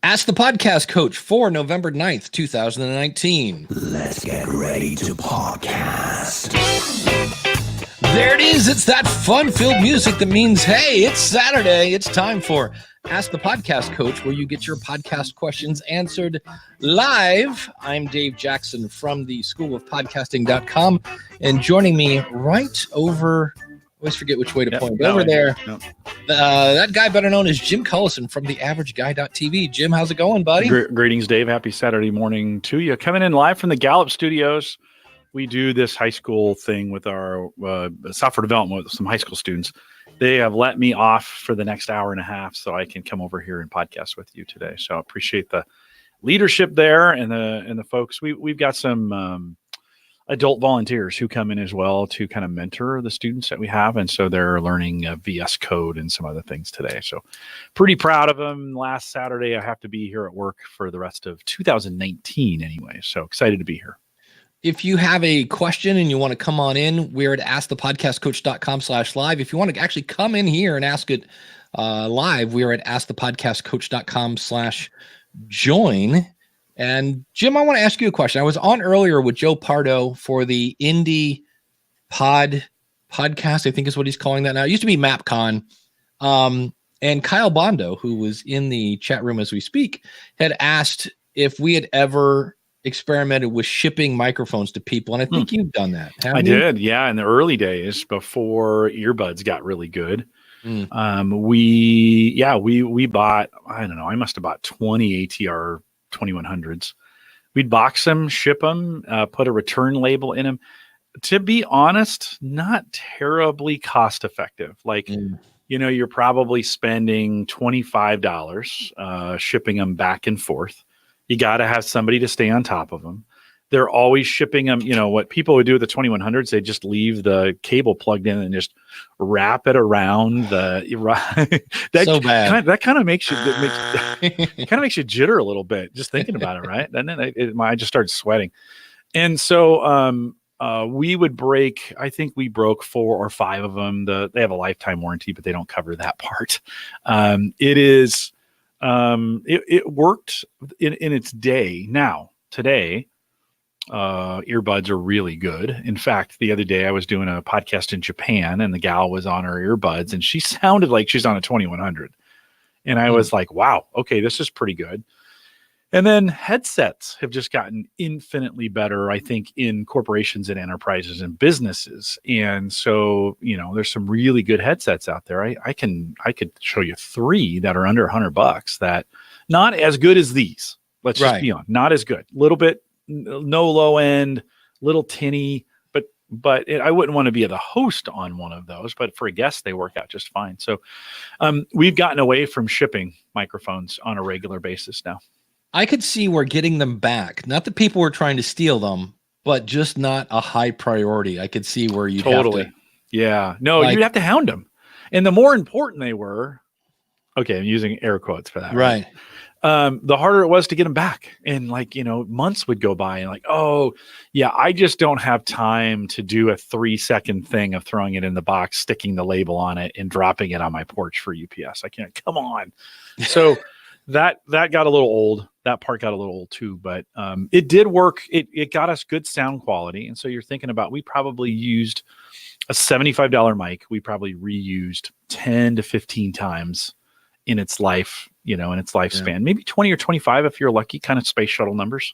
Ask the Podcast Coach for November 9th, 2019. Let's get ready to podcast. There it is. It's that fun-filled music that means, hey, it's Saturday. It's time for Ask the Podcast Coach, where you get your podcast questions answered live. I'm Dave Jackson from the School of Podcasting.com, and joining me right over, I always forget which way to point, over there, that guy better known as Jim Cullison from theaverageguy.tv. Jim, how's it going, buddy? Greetings, Dave. Happy Saturday morning to you. Coming in live from the Gallup Studios. We do this high school thing with our software development with some high school students. They have let me off for the next hour and a half so I can come over here and podcast with you today. So I appreciate the leadership there and the folks. We've got some adult volunteers who come in as well to kind of mentor the students that we have. And so they're learning VS Code and some other things today. So pretty proud of them. Last Saturday, I have to be here at work for the rest of 2019 anyway. So excited to be here. If you have a question and you want to come on in, we're at askthepodcastcoach.com/live. If you want to actually come in here and ask it live, we're at askthepodcastcoach.com/join. And Jim, I want to ask you a question. I was on earlier with Joe Pardo for the Indie podcast, I think is what he's calling that now. It used to be MapCon. And Kyle Bondo, who was in the chat room as we speak, had asked if we had ever experimented with shipping microphones to people. And I think you've done that. I did. Yeah. In the early days before earbuds got really good. We bought, I don't know, I must've bought 20 ATR 2100s. We'd box them, ship them, put a return label in them. To be honest, not terribly cost effective. Like, you're probably spending $25 shipping them back and forth. You got to have somebody to stay on top of them. They're always shipping them. What people would do with the 2100s, they just leave the cable plugged in and just wrap it around the. So bad. That kind of makes you jitter a little bit just thinking about it, right? And then I just started sweating, and so we would break. I think we broke 4 or 5 of them. They have a lifetime warranty, but they don't cover that part. It worked in its day. Now, today, earbuds are really good. In fact, the other day I was doing a podcast in Japan and the gal was on her earbuds and she sounded like she's on a 2100. And I was like, wow, okay, this is pretty good. And then headsets have just gotten infinitely better, I think, in corporations and enterprises and businesses. And so, there's some really good headsets out there. I could show you 3 that are under $100 that not as good as these. Let's just be on, not as good. Little bit, no low end, little tinny, but I wouldn't want to be the host on one of those, but for a guest, they work out just fine. So we've gotten away from shipping microphones on a regular basis now. I could see where getting them back, not that people were trying to steal them, but just not a high priority. I could see where you'd totally have to. Yeah. No, you'd have to hound them. And the more important they were, okay, I'm using air quotes for that. Right. The harder it was to get them back. And months would go by and oh, yeah, I just don't have time to do a 3-second thing of throwing it in the box, sticking the label on it and dropping it on my porch for UPS. I can't, come on. So that got a little old. That part got a little old too, but it did work. It got us good sound quality. And so you're thinking about, we probably used a $75 mic. We probably reused 10 to 15 times in its life, in its lifespan, maybe 20 or 25 if you're lucky, kind of space shuttle numbers.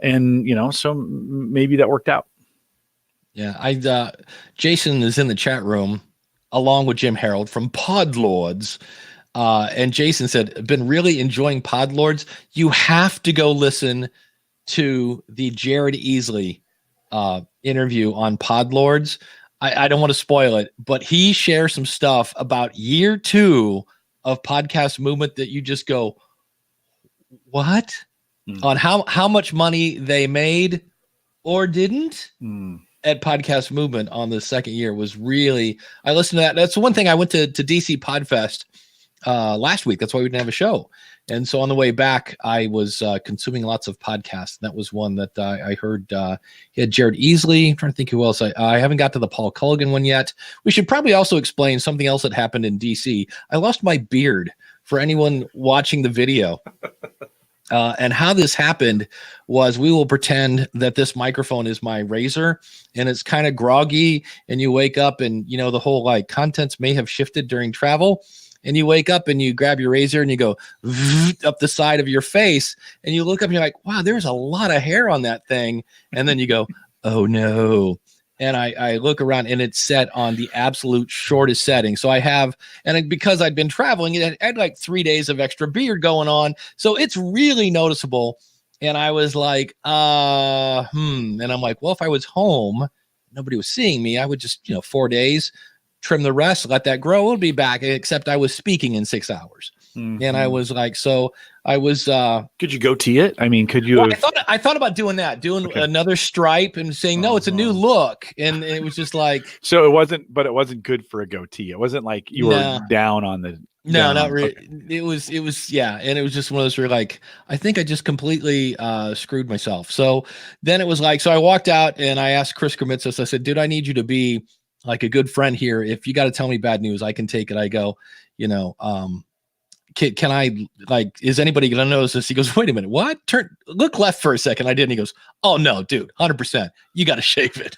And, so maybe that worked out. Yeah. Jason is in the chat room along with Jim Harold from Podlords. And Jason said, been really enjoying Podlords. You have to go listen to the Jared Easley interview on Podlords. I don't want to spoil it, but he shares some stuff about year 2 of Podcast Movement that you just go, what? On how much money they made or didn't at Podcast Movement on the second year was really, I listened to that. That's the one thing. I went to DC Podfest last week. That's why we didn't have a show. And so on the way back, I was consuming lots of podcasts. That was one that I heard. He had Jared Easley. I'm trying to think who else. I haven't got to the Paul Culligan one yet. We should probably also explain something else that happened in DC. I lost my beard for anyone watching the video. And how this happened was we will pretend that this microphone is my razor and it's kind of groggy, and you wake up and, you know, the whole like contents may have shifted during travel, and you wake up and you grab your razor and you go up the side of your face and you look up and you're like, wow, there's a lot of hair on that thing. And then you go, oh no. And I look around and it's set on the absolute shortest setting. So I have, and because I'd been traveling, I had like 3 days of extra beard going on. So it's really noticeable. And I was like, And I'm like, well, if I was home, nobody was seeing me, I would just, 4 days, trim the rest, let that grow. It'll be back. Except I was speaking in 6 hours. Mm-hmm. And I was like, so I was, could you goatee it? I mean, could you, well, I thought about doing another stripe and saying, no, it's a new look. And it was just like, so it wasn't good for a goatee. It wasn't like you were down on the, no, not really. Okay. It was, yeah. And it was just one of those where like, I think I just completely screwed myself. So then it was like, so I walked out and I asked Chris Krimitsos, I said, dude, I need you to be like a good friend here. If you got to tell me bad news, I can take it. I go, can I, like, is anybody going to notice this? He goes, wait a minute. What? Look left for a second. I didn't. He goes, oh no, dude, 100%. You got to shave it.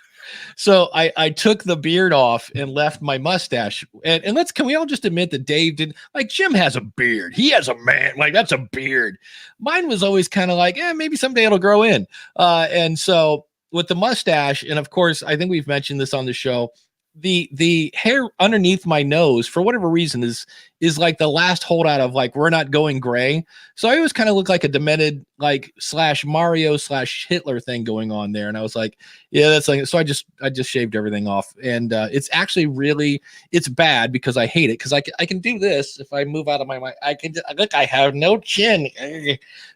So I took the beard off and left my mustache. And can we all just admit that Dave did, like, Jim has a beard. He has a man, like, that's a beard. Mine was always kind of like, maybe someday it'll grow in. And so with the mustache, and of course, I think we've mentioned this on the show, the hair underneath my nose, for whatever reason, is like the last holdout of like, we're not going gray. So I always kind of look like a demented, like /Mario/Hitler thing going on there. And I was like, yeah, that's like, so I just shaved everything off. And it's actually really, it's bad because I hate it. Cause I can do this. If I move out of my mind, I can look, I have no chin,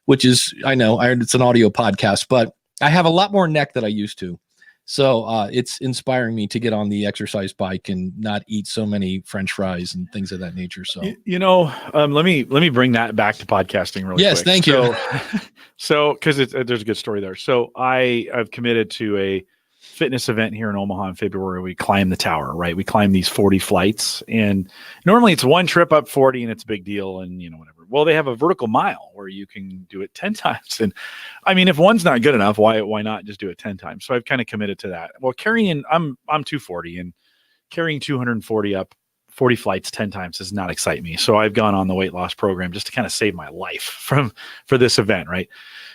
which is, I know it's an audio podcast, but I have a lot more neck than I used to. So it's inspiring me to get on the exercise bike and not eat so many French fries and things of that nature. So, let me bring that back to podcasting really quick. Yes, thank you. So, because there's a good story there. So I've committed to a fitness event here in Omaha in February. We climb the tower, right? We climb these 40 flights, and normally it's one trip up 40 and it's a big deal, and whatever. Well, they have a vertical mile where you can do it 10 times. And I mean, if one's not good enough, why not just do it 10 times? So I've kind of committed to that. Well, I'm 240, and carrying 240 up 40 flights 10 times does not excite me. So I've gone on the weight loss program just to kind of save my life for this event. Right.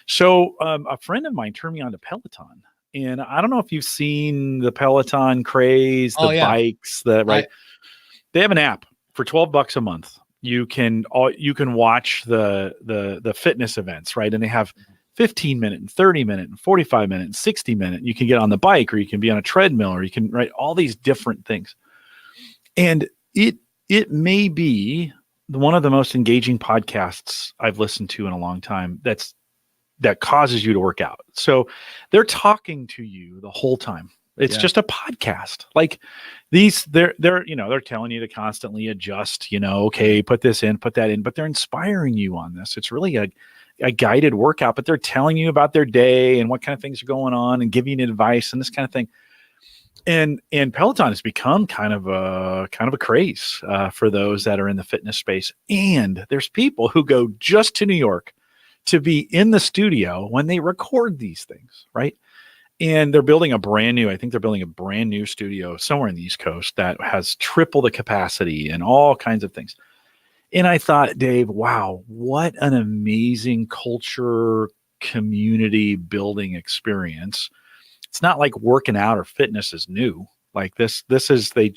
So a friend of mine turned me on to Peloton, and I don't know if you've seen the Peloton craze, the bikes, they have an app for $12 a month. You can watch the fitness events, right? And they have 15-minute and 30-minute and 45-minute and 60-minute. You can get on the bike, or you can be on a treadmill, or you can write all these different things. And it may be one of the most engaging podcasts I've listened to in a long time. That causes you to work out. So they're talking to you the whole time. It's just a podcast. Like these, they're telling you to constantly adjust, okay, put this in, put that in, but they're inspiring you on this. It's really a guided workout, but they're telling you about their day and what kind of things are going on and giving you advice and this kind of thing. And Peloton has become kind of a craze for those that are in the fitness space. And there's people who go just to New York to be in the studio when they record these things, right? And they're building a brand new studio somewhere in the East Coast that has triple the capacity and all kinds of things. And I thought, Dave, wow, what an amazing culture, community building experience. It's not like working out or fitness is new. Like this is, they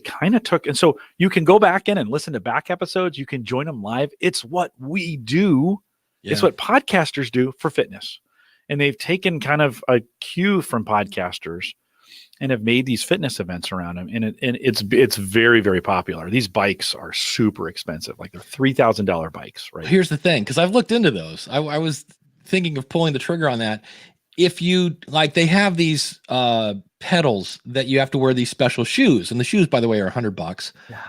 kind of took, and so you can go back in and listen to back episodes. You can join them live. It's what we do. Yeah. It's what podcasters do for fitness. And they've taken kind of a cue from podcasters and have made these fitness events around them. And it's very, very popular. These bikes are super expensive. Like they're $3,000 bikes, right? Here's the thing, because I've looked into those. I was thinking of pulling the trigger on that. If you like, they have these pedals that you have to wear these special shoes. And the shoes, by the way, are $100. Yeah.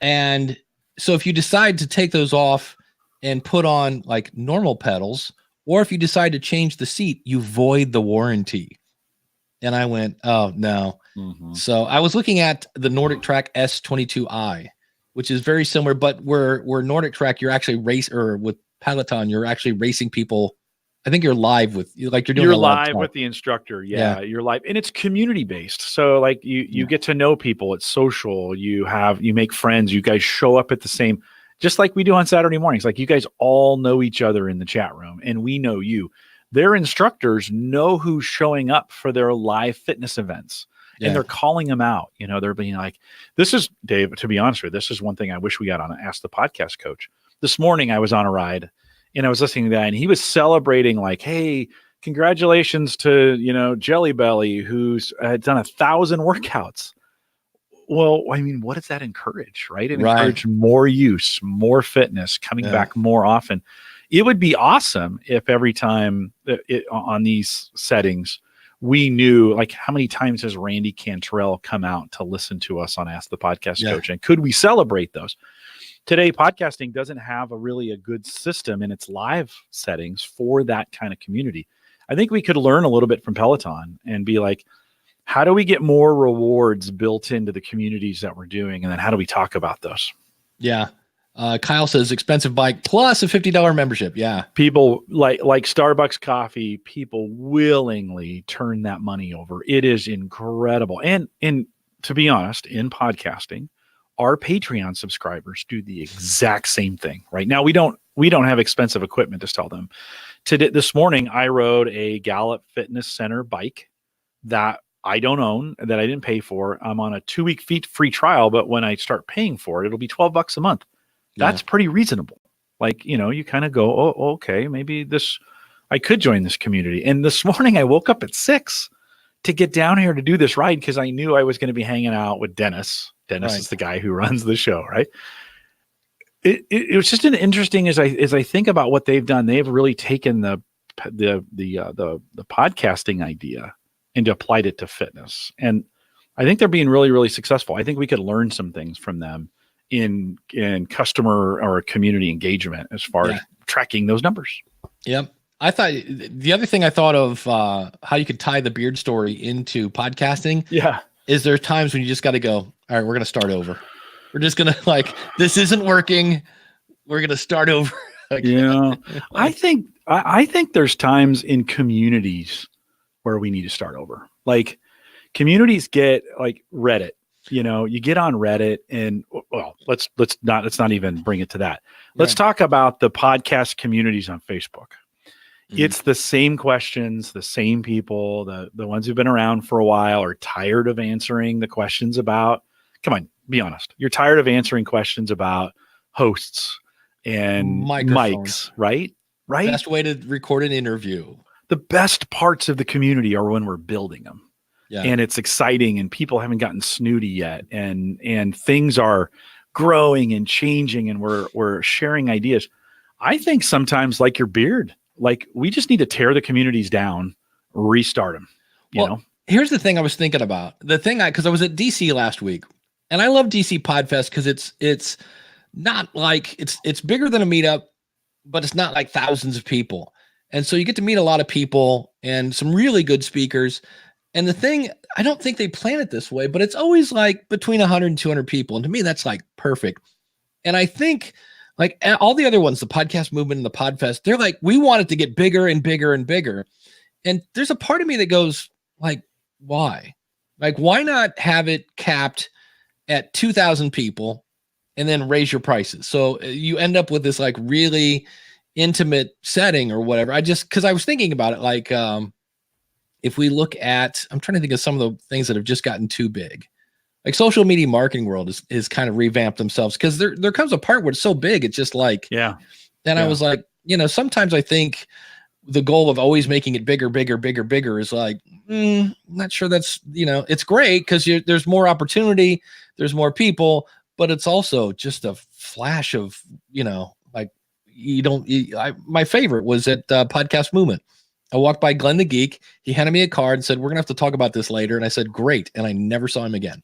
And so if you decide to take those off and put on like normal pedals, or if you decide to change the seat, you void the warranty. And I went, oh no. Mm-hmm. So I was looking at the Nordic Track S22i, which is very similar, but where Nordic Track, you're actually with Peloton, you're actually racing people. I think you're live with, like you're doing You're a live live talk. with the instructor. Yeah, you're live, and it's community based. So like you get to know people. It's social. You make friends. You guys show up at the same, just like we do on Saturday mornings. Like you guys all know each other in the chat room, and we know you. Their instructors know who's showing up for their live fitness events. And they're calling them out. You know, they're being like, this is, Dave, to be honest with you, this is one thing I wish we got on Ask the Podcast Coach. This morning I was on a ride and I was listening to that, and he was celebrating like, hey, congratulations to, you know, Jelly Belly, who's done 1,000 workouts. Well, I mean, what does that encourage, right? It encourage more use, more fitness, coming back more often. It would be awesome if every time on these settings, we knew, like, how many times has Randy Cantrell come out to listen to us on Ask the Podcast Coach? And could we celebrate those? Today, podcasting doesn't have a good system in its live settings for that kind of community. I think we could learn a little bit from Peloton and be like, how do we get more rewards built into the communities that we're doing? And then how do we talk about those? Yeah. Kyle says expensive bike plus a $50 membership. Yeah. People like Starbucks coffee, people willingly turn that money over. It is incredible. And to be honest, in podcasting, our Patreon subscribers do the exact same thing. Right now, we don't have expensive equipment to sell them. This morning, I rode a Gallup Fitness Center bike that I don't own, that I didn't pay for. I'm on a 2-week free trial, but when I start paying for it, it'll be $12 a month. That's pretty reasonable. Like, you know, you kind of go, oh, okay, maybe I could join this community. And this morning I woke up at 6 to get down here to do this ride because I knew I was going to be hanging out with Dennis. Dennis is the guy who runs the show, right? It was just an interesting, as I think about what they've done, they've really taken the podcasting idea and applied it to fitness. And I think they're being really, really successful. I think we could learn some things from them in customer or community engagement as far as tracking those numbers. Yep. I thought the other thing I thought of how you could tie the beard story into podcasting. Yeah. Is there times when you just got to go, all right, we're going to start over. We're just going to this isn't working. We're going to start over. Yeah. I think there's times in communities where we need to start over. Like communities get like Reddit. You know, you get on Reddit and let's not even bring it to that. Let's talk about the podcast communities on Facebook. Mm-hmm. It's the same questions, the same people, the ones who've been around for a while are tired of answering the questions about, come on, be honest. You're tired of answering questions about hosts and mics, right? Right. Best way to record an interview. The best parts of the community are when we're building them. Yeah. And it's exciting and people haven't gotten snooty yet. And things are growing and changing and we're sharing ideas. I think sometimes like your beard, like we just need to tear the communities down, restart them. You know, here's the thing I was thinking about. Because I was at DC last week and I love DC Podfest because it's not like it's bigger than a meetup, but it's not like thousands of people. And so you get to meet a lot of people and some really good speakers. And the thing, I don't think they plan it this way, but it's always like between 100 and 200 people. And to me, that's like perfect. And I think like all the other ones, the podcast movement and the Podfest, they're like, we want it to get bigger and bigger and bigger. And there's a part of me that goes like, why? Like, why not have it capped at 2,000 people and then raise your prices? So you end up with this like really intimate setting or whatever. Because I was thinking about it, like, if we look at, I'm trying to think of some of the things that have just gotten too big. Like social media marketing world is kind of revamped themselves because there comes a part where it's so big. It's just like, I was like, you know, sometimes I think the goal of always making it bigger is like, I'm not sure that's, you know, it's great because there's more opportunity, there's more people, but it's also just a flash of, you know, like my favorite was at Podcast Movement. I walked by Glenn the Geek. He handed me a card and said, we're going to have to talk about this later. And I said, great. And I never saw him again.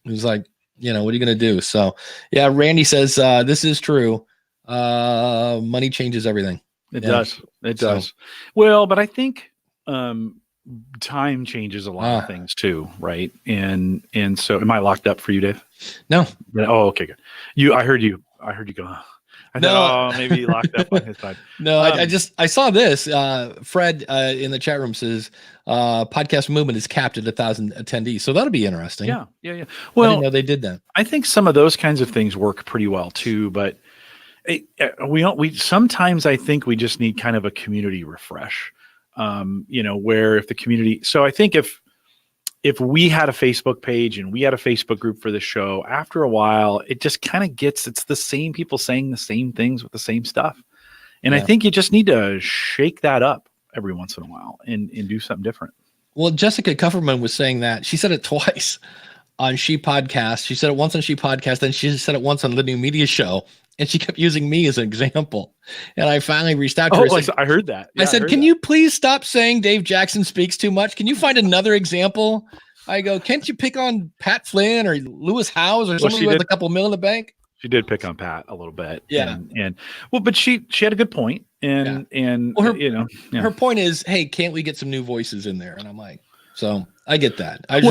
He was like, you know, what are you going to do? So yeah, Randy says, this is true. Money changes everything. It does. It does. Well, but I think time changes a lot of things too, right? And so, am I locked up for you, Dave? No. Oh, okay, good. I heard you go. I thought, maybe he locked up on his side. No, I saw this. Fred in the chat room says podcast movement is capped at 1,000 attendees, so that'll be interesting. Yeah. Well, I didn't know they did that. I think some of those kinds of things work pretty well too, but we sometimes I think we just need kind of a community refresh. Where if the community, so I think if we had a Facebook page and we had a Facebook group for the show, after a while, it just kind of it's the same people saying the same things with the same stuff. And I think you just need to shake that up every once in a while and do something different. Well, Jessica Kufferman was saying that. She said it twice on She Podcast. She said it once on She Podcast, then she said it once on the New Media Show. And she kept using me as an example. And I finally reached out to her. I heard that. Yeah, I said, can you please stop saying Dave Jackson speaks too much? Can you find another example? I go, can't you pick on Pat Flynn or Lewis Howes or somebody with a couple mil in the bank? She did pick on Pat a little bit. Yeah. But she had a good point. Her point is, hey, can't we get some new voices in there? And I'm like, so I get that. I'm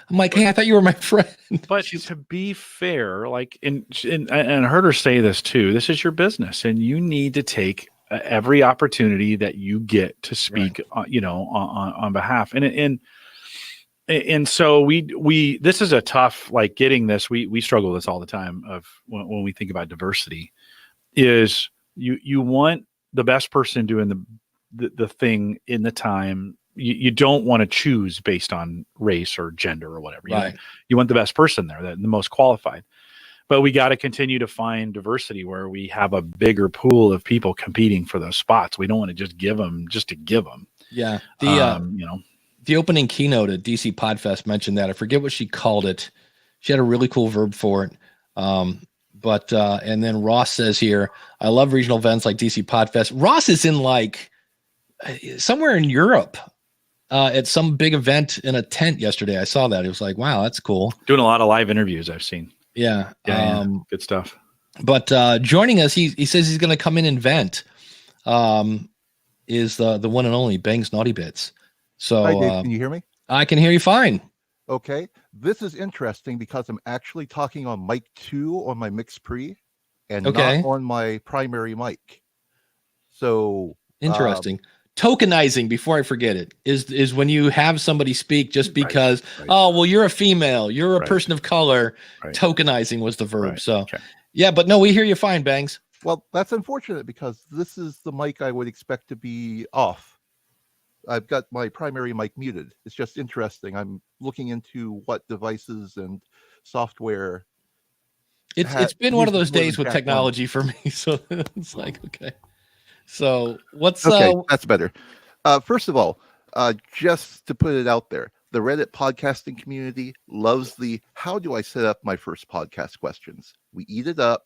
like, hey, I thought you were my friend. But to be fair, like, and I heard her say this too, this is your business and you need to take every opportunity that you get to speak, on behalf. And so we this is a tough, like, getting this, we struggle with this all the time of when we think about diversity is you want the best person doing the thing in the time. You don't want to choose based on race or gender or whatever. You want the best person there, the most qualified. But we got to continue to find diversity where we have a bigger pool of people competing for those spots. We don't want to just give them just to give them. Yeah. The opening keynote at DC Podfest mentioned that. I forget what she called it. She had a really cool verb for it. And then Ross says here, I love regional events like DC Podfest. Ross is in like somewhere in Europe. At some big event in a tent yesterday. I saw that. It was like, wow, that's cool. Doing a lot of live interviews I've seen. Yeah. Good stuff. But joining us, he says he's going to come in and vent. Is the one and only Bangs Naughty Bits. So hi, Dave, can you hear me? I can hear you fine. Okay. This is interesting because I'm actually talking on mic 2 on my mix pre and not on my primary mic. So interesting. Tokenizing, before I forget it, is when you have somebody speak just because, oh, well, you're a female, you're a person of color. Tokenizing was the verb. Yeah, but no, we hear you fine, Bangs. Well, that's unfortunate because this is the mic I would expect to be off. I've got my primary mic muted. It's just interesting. I'm looking into what devices and software. It's been one of those days with technology for me. So it's like, okay. So that's better. First of all, just to put it out there, the Reddit podcasting community loves how do I set up my first podcast questions? We eat it up.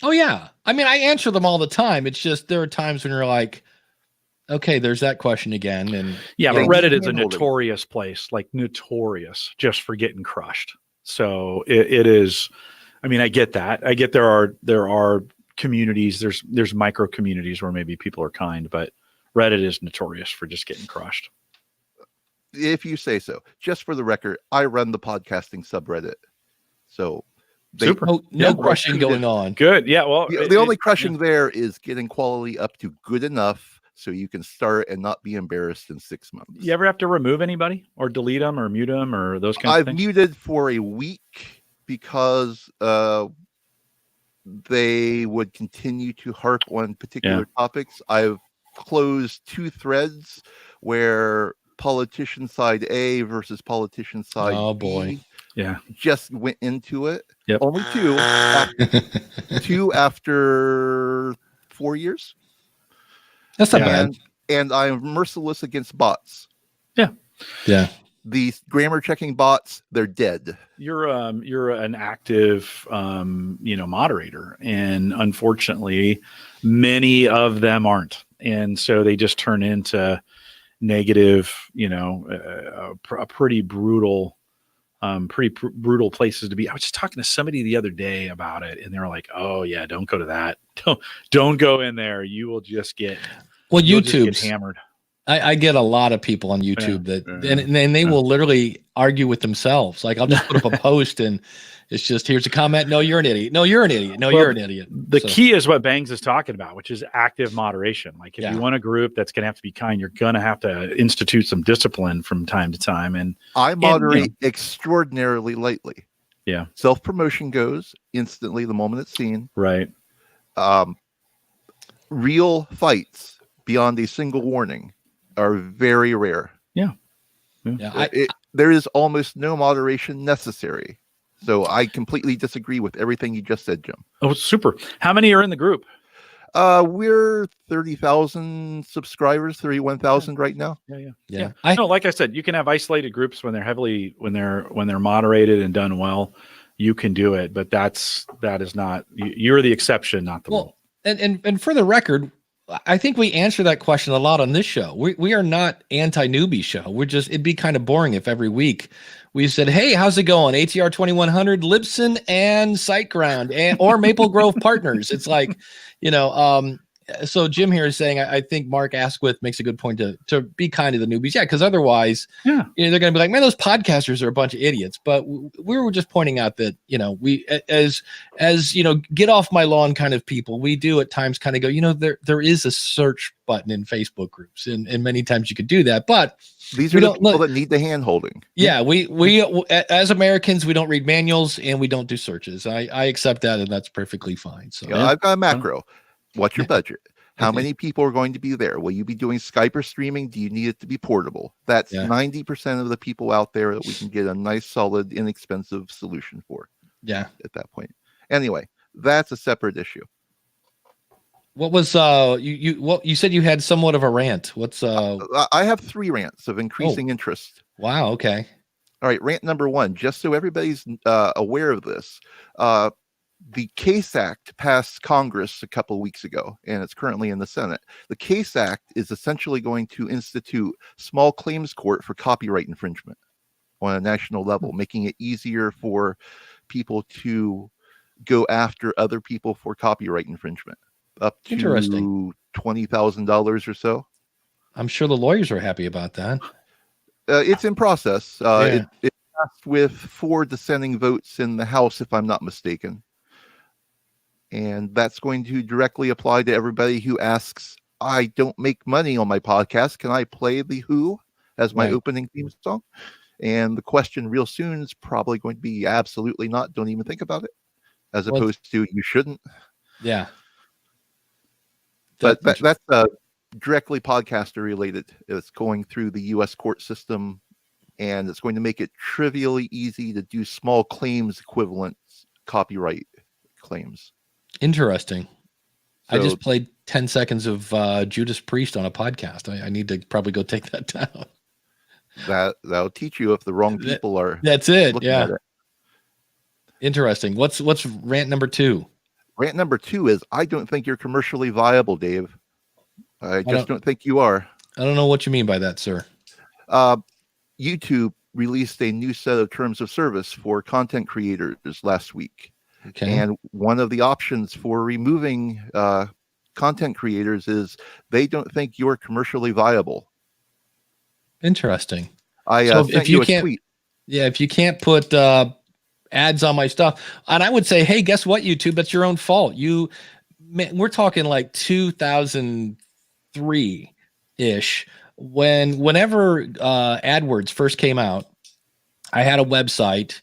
Oh yeah. I mean, I answer them all the time. It's just, there are times when you're like, okay, there's that question again. And but Reddit is a notorious place, like notorious just for getting crushed. So it is, I mean, I get that. I get there are communities, there's micro communities where maybe people are kind, but Reddit is notorious for just getting crushed. If you say so. Just for the record, I run the podcasting subreddit. So no crushing going on. Good. Yeah. Well, the only crushing there is getting quality up to good enough so you can start and not be embarrassed in 6 months. You ever have to remove anybody or delete them or mute them or those kinds of things? I've muted for a week because they would continue to harp on particular topics. I've closed 2 threads where politician side A versus politician side B just went into it. Only 2. 2 after 4 years. That's not bad. And I'm merciless against bots. Yeah. These grammar checking bots, they're dead. You're an active moderator, and unfortunately many of them aren't, and so they just turn into negative, pretty brutal places to be. I was just talking to somebody the other day about it, and they were like, "Oh yeah, don't go to that. Don't go in there. You will just get YouTube's hammered." I get a lot of people on YouTube and they will literally argue with themselves. Like I'll just put up a post and it's just, here's a comment. No, you're an idiot. No, you're an idiot. No, you're an idiot. The key is what Bangs is talking about, which is active moderation. Like if you want a group that's going to have to be kind, you're going to have to institute some discipline from time to time. And I moderate extraordinarily lightly. Yeah. Self-promotion goes instantly the moment it's seen. Right. Real fights beyond a single warning are very rare. Yeah. There is almost no moderation necessary. So I completely disagree with everything you just said, Jim. Oh, super. How many are in the group? We're 30,000 subscribers, 31,000 right now. Yeah. No, like I said, you can have isolated groups when they're moderated and done well. You can do it, but that is not, you're the exception, not the rule. And for the record, I think we answer that question a lot on this show. We are not anti-newbie show. It'd be kind of boring if every week we said, hey, how's it going? ATR 2100, Libsyn and SiteGround or Maple Grove Partners. It's like, so Jim here is saying, I think Mark Asquith makes a good point to be kind to the newbies. Yeah, because otherwise, they're going to be like, man, those podcasters are a bunch of idiots. But we were just pointing out that, we, as get off my lawn kind of people, we do at times kind of go, there is a search button in Facebook groups. And many times you could do that. But these are the people that need the hand holding. Yeah, we as Americans, we don't read manuals and we don't do searches. I accept that, and that's perfectly fine. So I've got a macro. What's your budget? How many people are going to be there? Will you be doing Skype or streaming? Do you need it to be portable? That's 90% of the people out there that we can get a nice, solid, inexpensive solution for. Yeah. At that point. Anyway, that's a separate issue. What was you said you had somewhat of a rant. What's I have 3 rants of increasing interest. Wow, okay. All right, rant number 1, just so everybody's aware of this. The CASE Act passed Congress a couple of weeks ago, and it's currently in the Senate. The CASE Act is essentially going to institute small claims court for copyright infringement on a national level, making it easier for people to go after other people for copyright infringement. Up to $20,000 or so. I'm sure the lawyers are happy about that. It's in process. It passed with 4 dissenting votes in the House, if I'm not mistaken. And that's going to directly apply to everybody who asks, I don't make money on my podcast. Can I play The Who as my opening theme song? And the question real soon is probably going to be absolutely not. Don't even think about it. As opposed to you shouldn't. Yeah. But that's directly podcaster related. It's going through the U.S. court system, and it's going to make it trivially easy to do small claims equivalent copyright claims. Interesting. So, I just played 10 seconds of Judas Priest on a podcast. I need to probably go take that down. That'll teach you if the wrong people are. That's it. Yeah. It. Interesting. What's rant number 2? Rant number 2 is I don't think you're commercially viable, Dave. I just don't think you are. I don't know what you mean by that, sir. YouTube released a new set of terms of service for content creators last week. Okay. And one of the options for removing content creators is they don't think you're commercially viable. Interesting. I sent you a tweet. Yeah, if you can't put ads on my stuff, and I would say, hey, guess what, YouTube? That's your own fault. We're talking like 2003-ish. Whenever AdWords first came out, I had a website.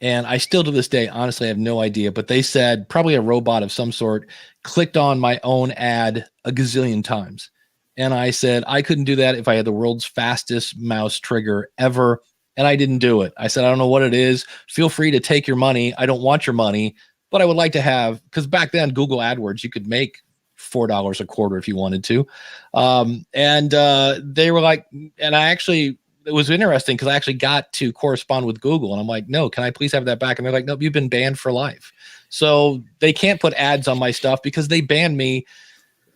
And I still to this day, honestly, I have no idea, but they said probably a robot of some sort clicked on my own ad a gazillion times. And I said, I couldn't do that if I had the world's fastest mouse trigger ever. And I didn't do it. I said, I don't know what it is. Feel free to take your money. I don't want your money, but I would like to have, because back then Google AdWords, you could make $4 a quarter if you wanted to. They were like, and it was interesting because I actually got to correspond with Google and I'm like, no, can I please have that back? And they're like, nope, you've been banned for life. So they can't put ads on my stuff because they banned me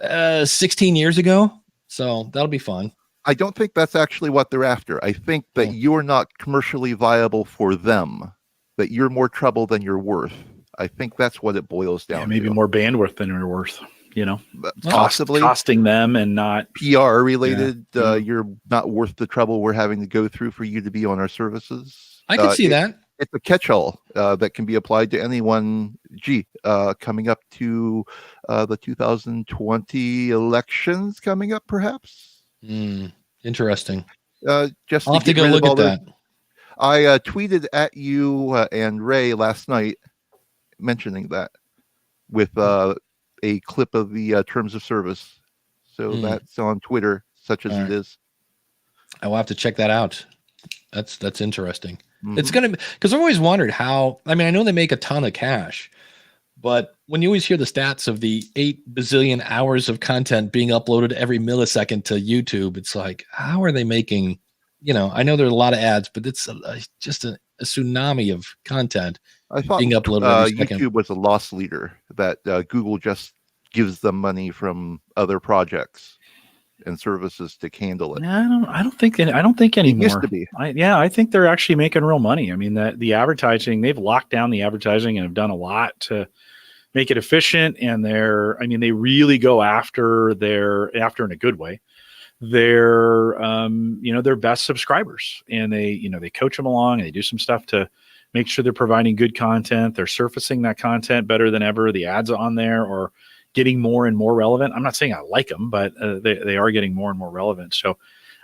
16 years ago. So that'll be fun. I don't think that's actually what they're after. I think that you're not commercially viable for them, that you're more trouble than you're worth. I think that's what it boils down to. Maybe more bandwidth than you're worth. possibly costing them and not PR related. You're not worth the trouble we're having to go through for you to be on our services. I can see that. It's a catch-all that can be applied to anyone. Coming up to the 2020 elections coming up, perhaps. Interesting. Just I'll have to go look at that. I tweeted at you and Ray last night mentioning that with a clip of the terms of service. So that's on Twitter, such as it is. I will have to check that out. That's interesting. It's going to, because I've always wondered how, I mean, I know they make a ton of cash, but when you always hear the stats of the 8 bazillion hours of content being uploaded every millisecond to YouTube, it's like, how are they making, I know there's a lot of ads, but it's just a tsunami of content being uploaded every second. YouTube was a loss leader that Google just gives them money from other projects and services to handle it. I don't think anymore. It used to be. I think they're actually making real money. I mean, the advertising, they've locked down the advertising and have done a lot to make it efficient. And they really go after in a good way, their best subscribers, and they coach them along and they do some stuff to make sure they're providing good content. They're surfacing that content better than ever. The ads on there are getting more and more relevant. I'm not saying I like them, but they are getting more and more relevant. So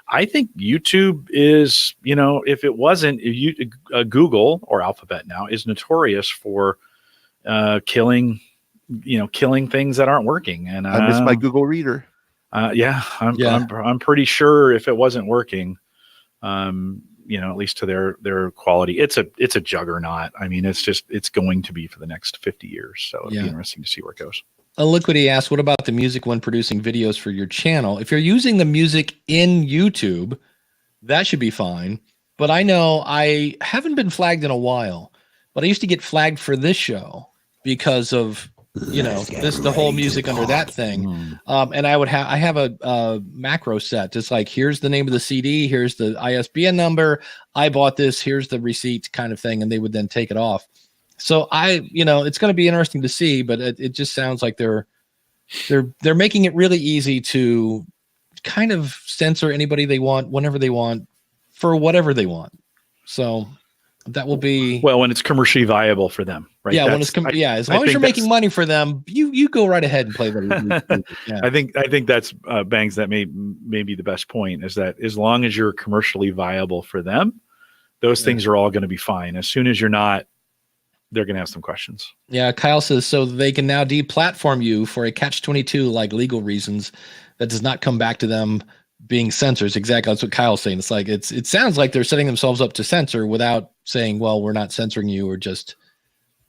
I think YouTube is, if it wasn't, Google or Alphabet now is notorious for killing things that aren't working. And I miss my Google Reader. I'm pretty sure if it wasn't working, at least to their quality, it's a juggernaut. I mean, it's going to be for the next 50 years. So it'll be interesting to see where it goes. Liquidy asks, what about the music when producing videos for your channel? If you're using the music in YouTube, that should be fine. But I know I haven't been flagged in a while, but I used to get flagged for this show because of, the whole music under that thing. And I have a macro set. It's like, here's the name of the CD, here's the ISBN number, I bought this, here's the receipt kind of thing. And they would then take it off. So it's going to be interesting to see, but it just sounds like they're making it really easy to kind of censor anybody they want, whenever they want, for whatever they want. So that will be when it's commercially viable for them, right? Yeah, as long as you're making money for them, you go right ahead and play that. Yeah. I think that's Bangs. That may be the best point, is that as long as you're commercially viable for them, those things are all going to be fine. As soon as you're not, they're going to have some questions. Yeah. Kyle says, so they can now deplatform you for a catch-22, like legal reasons, that does not come back to them being censors. Exactly. That's what Kyle's saying. It's like, it sounds like they're setting themselves up to censor without saying, well, we're not censoring you, or just.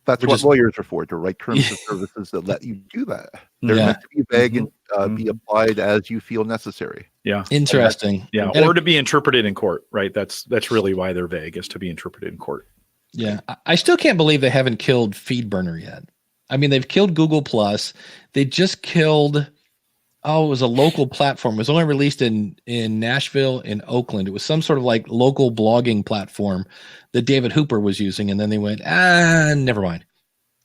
That's what lawyers are for, to write terms of services that let you do that. They're meant to be vague and be applied as you feel necessary. Yeah. Interesting. Yeah. Or to be interpreted in court, right? That's really why they're vague, is to be interpreted in court. Yeah. I still can't believe they haven't killed FeedBurner yet. I mean, they've killed Google Plus. They just killed, it was a local platform. It was only released in Nashville and Oakland. It was some sort of like local blogging platform that David Hooper was using. And then they went, never mind.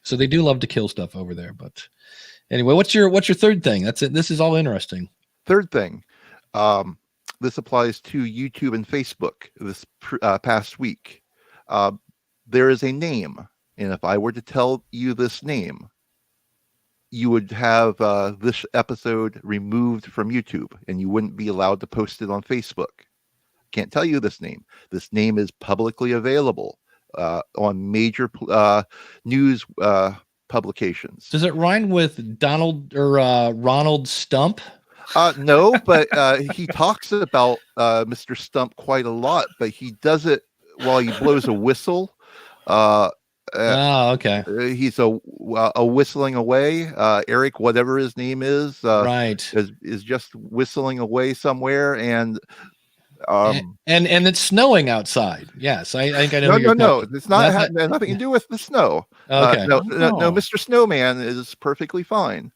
So they do love to kill stuff over there. But anyway, what's your third thing? That's it. This is all interesting. Third thing. This applies to YouTube and Facebook this past week. There is a name. And if I were to tell you this name, you would have this episode removed from YouTube, and you wouldn't be allowed to post it on Facebook. Can't tell you this name. This name is publicly available on major news publications. Does it rhyme with Donald or Ronald Stump? No, but he talks about Mr. Stump quite a lot, but he does it while he blows a whistle. Okay. He's a whistling away. Eric, whatever his name is, right, is just whistling away somewhere, and it's snowing outside. Yes, I think I know. No, it's not nothing to do with the snow. Okay. No, Mr. Snowman is perfectly fine,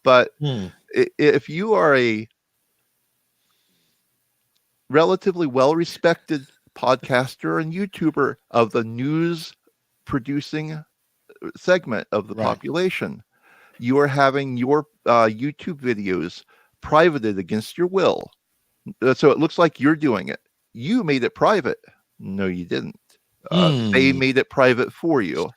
but if you are a relatively well-respected podcaster and YouTuber of the news producing segment of the population, You are having your YouTube videos privated against your will. So it looks like you're doing it. You made it private. No, you didn't. They made it private for you.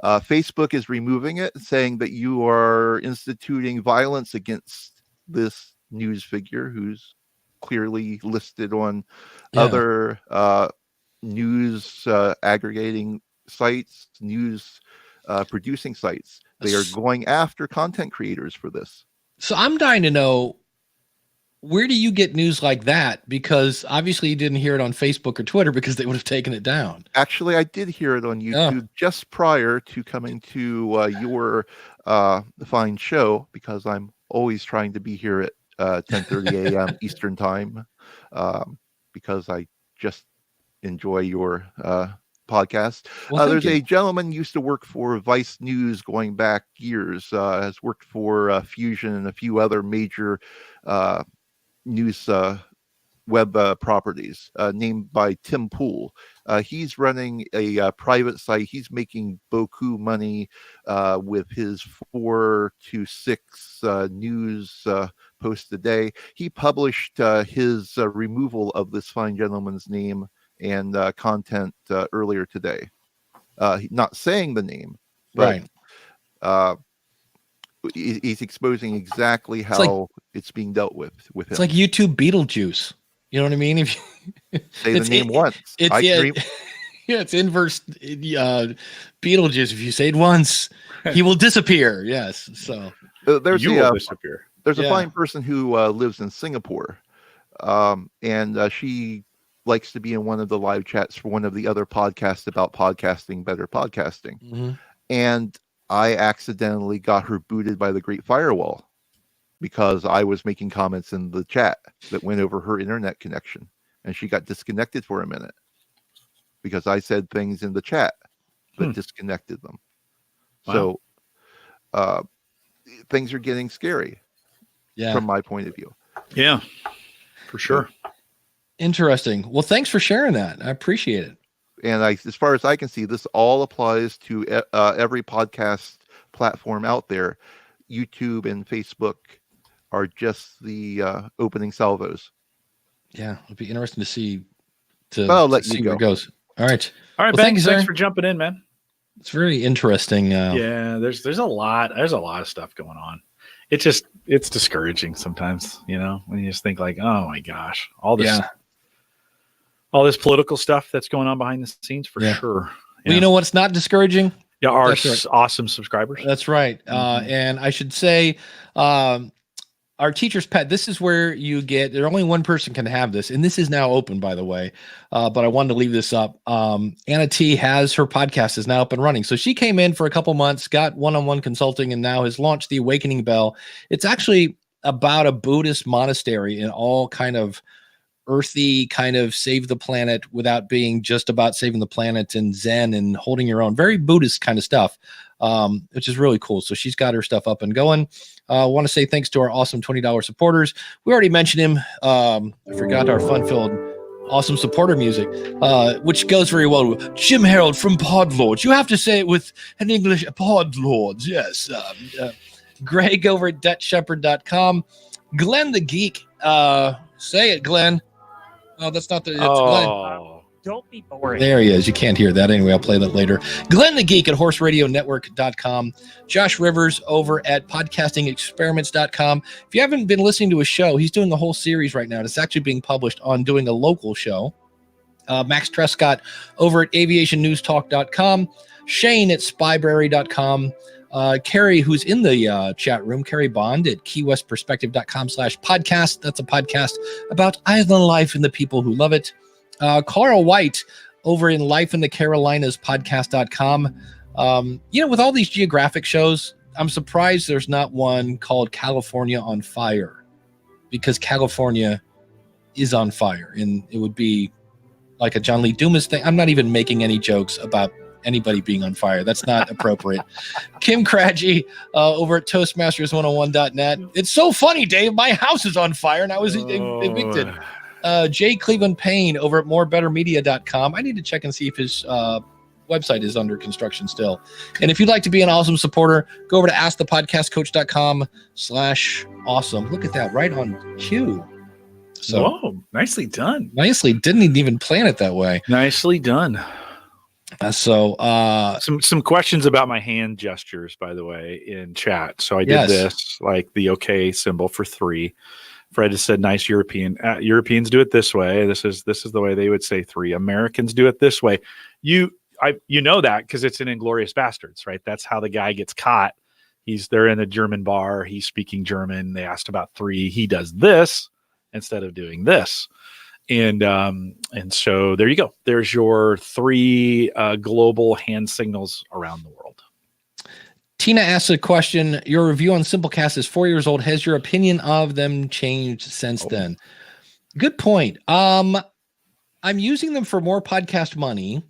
Facebook is removing it, saying that you are instituting violence against this news figure who's clearly listed on other news aggregating sites, news producing sites. They are going after content creators for this. So I'm dying to know, where do you get news like that? Because obviously you didn't hear it on Facebook or Twitter because they would have taken it down. Actually, I did hear it on YouTube just prior to coming to your fine show, because I'm always trying to be here at 10:30 a.m. Eastern time, because I just enjoy your podcast. Well, there's a gentleman used to work for Vice News going back years, has worked for Fusion and a few other major news web properties, named by Tim Pool. He's running a private site. He's making beaucoup money with his 4 to 6 news posts a day. He published his removal of this fine gentleman's name and content earlier today. Not saying the name, but he's exposing exactly how it's being dealt with him. It's like YouTube Beetlejuice. You know what I mean? If you say the name once, it's inverse Beetlejuice. If you say it once, he will disappear. Yes. So there's will disappear. There's a fine person who lives in Singapore, and she likes to be in one of the live chats for one of the other podcasts about podcasting, better podcasting. Mm-hmm. And I accidentally got her booted by the Great Firewall because I was making comments in the chat that went over her internet connection, and she got disconnected for a minute because I said things in the chat that disconnected them. Wow. So things are getting scary from my point of view. Yeah, for sure. Interesting. Well, thanks for sharing that. I appreciate it. And as far as I can see, this all applies to every podcast platform out there. YouTube and Facebook are just the opening salvos. Yeah, it'll be interesting to see. I'll let see you where it goes. All right. All right, well, Ben, thanks for jumping in, man. It's very interesting. Yeah, there's a lot of stuff going on. It's discouraging sometimes, when you just think like, oh my gosh, all this political stuff that's going on behind the scenes for sure. Well, you know what's not discouraging? Yeah, our awesome subscribers. That's right. And I should say, our teacher's pet, this is where you get, only one person can have this, and this is now open, by the way, but I wanted to leave this up. Anna T has her podcast is now up and running. So she came in for a couple months, got one-on-one consulting, and now has launched the Awakening Bell. It's actually about a Buddhist monastery and all kind of earthy, kind of save the planet without being just about saving the planet and Zen and holding your own, very Buddhist kind of stuff, which is really cool. So she's got her stuff up and going. I want to say thanks to our awesome $20 supporters. We already mentioned him. I forgot our fun-filled, awesome supporter music, which goes very well with Jim Harold from Podlords. You have to say it with an English, Podlords, yes. Greg over at DebtShepherd.com. Glenn the Geek. Say it, Glenn. Oh, that's not the. It's Glenn. Don't be boring. There he is. You can't hear that anyway. I'll play that later. Glenn the Geek at horseradionetwork.com. Josh Rivers over at podcastingexperiments.com. If you haven't been listening to his show, he's doing a whole series right now. It's actually being published on doing a local show. Max Trescott over at aviationnewstalk.com. Shane at spybrary.com. Carrie, who's in the chat room, Carrie Bond at keywestperspective.com/podcast. That's a podcast about island life and the people who love it. Carl White over in Life in the Carolinas podcast.com. With all these geographic shows, I'm surprised there's not one called California on Fire, because California is on fire, and it would be like a John Lee Dumas thing. I'm not even making any jokes about anybody being on fire. That's not appropriate. Kim Craggy over at Toastmasters101.net. It's so funny, Dave. My house is on fire and I was evicted. Jay Cleveland Payne over at morebettermedia.com. I need to check and see if his website is under construction still. And if you'd like to be an awesome supporter, go over to askthepodcastcoach.com/awesome. Look at that, right on cue. So whoa, nicely done. Nicely. Didn't even plan it that way. Nicely done. Some questions about my hand gestures, by the way, in chat. So I did this, like the OK symbol for 3. Fred has said, nice European. Europeans do it this way. This is the way they would say 3. Americans do it this way. You know that because it's in Inglourious Bastards, right? That's how the guy gets caught. They're in a German bar. He's speaking German. They asked about 3. He does this instead of doing this. And so there you go. There's your 3 global hand signals around the world. Tina asks a question. Your review on Simplecast is 4 years old. Has your opinion of them changed since then? Good point. I'm using them for more podcast money.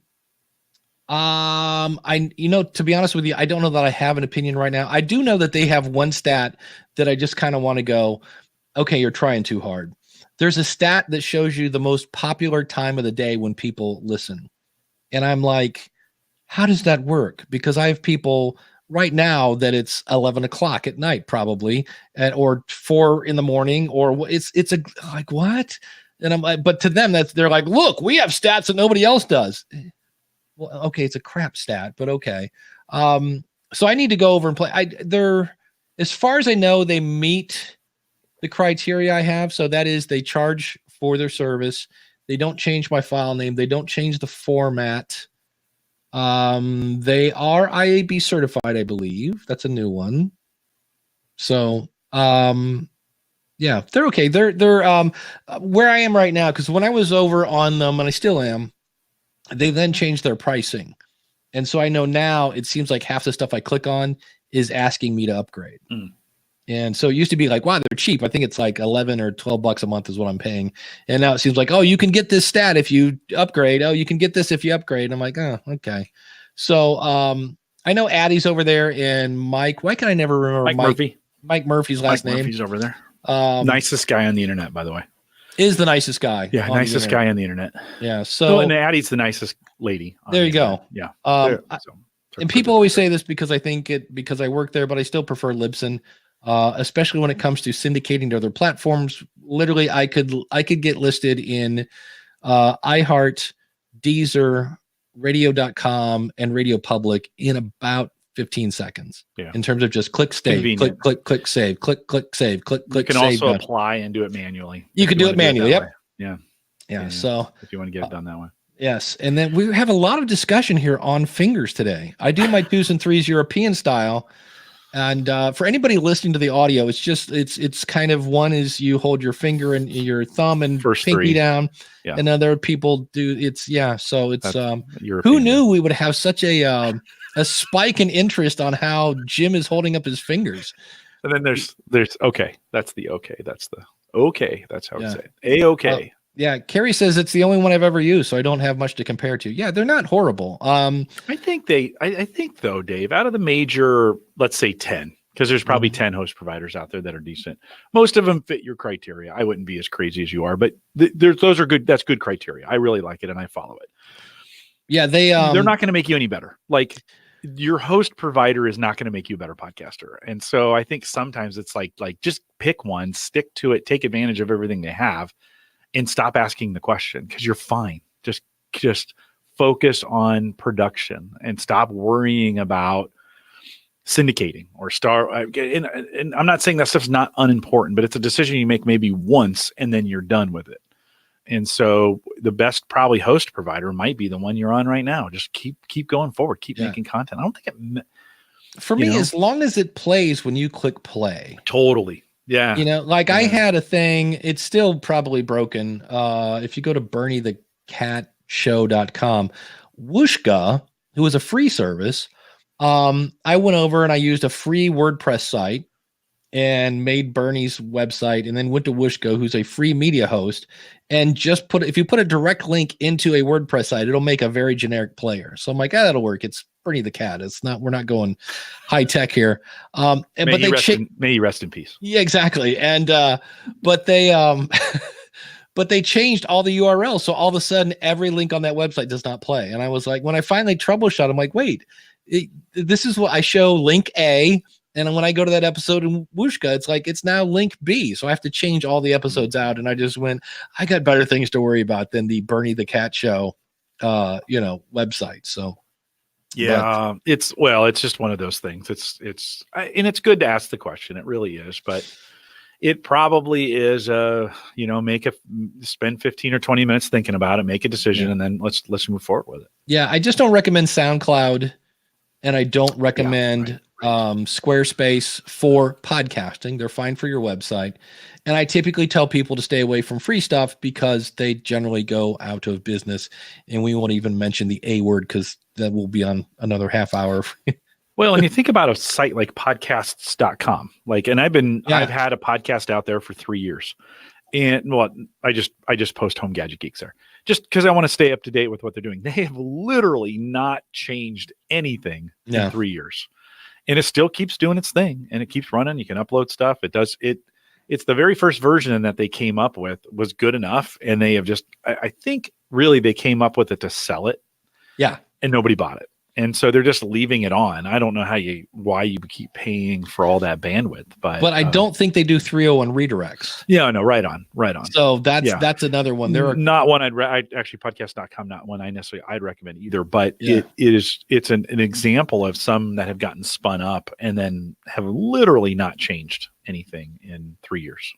To be honest with you, I don't know that I have an opinion right now. I do know that they have one stat that I just kind of want to go, okay, you're trying too hard. There's a stat that shows you the most popular time of the day when people listen. And I'm like, how does that work? Because I have people right now that it's 11 o'clock at night, probably, or 4 in the morning, or it's like, what? And I'm like, but to them, they're like, look, we have stats that nobody else does. Well, okay, it's a crap stat, but okay. So I need to go over and play. As far as I know, they meet the criteria I have. So that is, they charge for their service. They don't change my file name. They don't change the format. They are IAB certified, I believe. That's a new one. So, yeah, they're okay. They're where I am right now, because when I was over on them, and I still am, they then changed their pricing. And so I know now it seems like half the stuff I click on is asking me to upgrade. And so it used to be like, wow, they're cheap. I think it's like 11 or 12 bucks a month is what I'm paying. And now it seems like, oh, you can get this stat if you upgrade. Oh, you can get this if you upgrade. And I'm like, oh, okay. So I know Addie's over there, and Mike. Why can I never remember Murphy? Mike Murphy's last name. Murphy's over there. Nicest guy on the internet, by the way. Is the nicest guy. Yeah, nicest guy on the internet. Yeah. So and Addie's the nicest lady. There you go. Yeah. And people always say this because I work there, but I still prefer Libsyn. Especially when it comes to syndicating to other platforms. Literally, I could get listed in iHeart, Deezer, Radio.com, and Radio Public in about 15 seconds. Yeah. In terms of just click save, click save, click save, click. You can save also apply and do it manually. You can do it manually. Yep. Yeah. So if you want to get it done that way. Yes, and then we have a lot of discussion here on fingers today. I do my 2s and 3s European style. And for anybody listening to the audio, it's kind of, one is you hold your finger and your thumb and first pinky 3 down, and other people do so it's who knew we would have such a spike in interest on how Jim is holding up his fingers. And then there's okay, that's the okay, that's the okay, that's how we say it. A-okay. Yeah, Carrie says it's the only one I've ever used, so I don't have much to compare to. Yeah, they're not horrible. I think though, Dave, out of the major, let's say 10, because there's probably 10 host providers out there that are decent. Most of them fit your criteria. I wouldn't be as crazy as you are, but those are good. That's good criteria. I really like it and I follow it. Yeah, they're not going to make you any better. Like, your host provider is not going to make you a better podcaster. And so I think sometimes it's like just pick one, stick to it, take advantage of everything they have, and stop asking the question, because you're fine. Just focus on production and stop worrying about syndicating or and I'm not saying that stuff's not unimportant, but it's a decision you make maybe once and then you're done with it. And so the best probably host provider might be the one you're on right now. Just keep going forward, keep making content. I don't think for me, as long as it plays when you click play. Totally. Yeah. I had a thing, it's still probably broken. If you go to BernieTheCatShow.com, Whooshka, who was a free service, I went over and I used a free WordPress site and made Bernie's website, and then went to Whooshka, who's a free media host, and just if you put a direct link into a WordPress site, it'll make a very generic player. So I'm like, that'll work. It's Bernie the Cat. We're not going high tech here. May you rest in peace. Yeah, exactly. And but they but they changed all the URLs. So all of a sudden, every link on that website does not play. And I was like, when I finally troubleshot, I'm like, wait, this is what I show link A. And when I go to that episode in Wooshka, it's like, it's now link B. So I have to change all the episodes out. And I just went, I got better things to worry about than the Bernie the Cat Show, website. So. Yeah, it's just one of those things. And it's good to ask the question. It really is, but it probably is, spend 15 or 20 minutes thinking about it, make a decision, and then let's move forward with it. Yeah. I just don't recommend SoundCloud, and I don't recommend Squarespace for podcasting. They're fine for your website. And I typically tell people to stay away from free stuff because they generally go out of business. And we won't even mention the A word because that will be on another half hour. Well, and you think about a site like podcasts.com, and I've had a podcast out there for 3 years. And I just post Home Gadget Geeks there just because I want to stay up to date with what they're doing. They have literally not changed anything in 3 years. And it still keeps doing its thing, and it keeps running. You can upload stuff. It's the very first version that they came up with was good enough. And they have I think really they came up with it to sell it. Yeah. And nobody bought it. And so they're just leaving it on. I don't know why you keep paying for all that bandwidth, but I don't think they do 301 redirects. Yeah, no, right on. So that's another one. There are not one actually podcast.com, not one I'd recommend either, but it's an example of some that have gotten spun up and then have literally not changed anything in 3 years.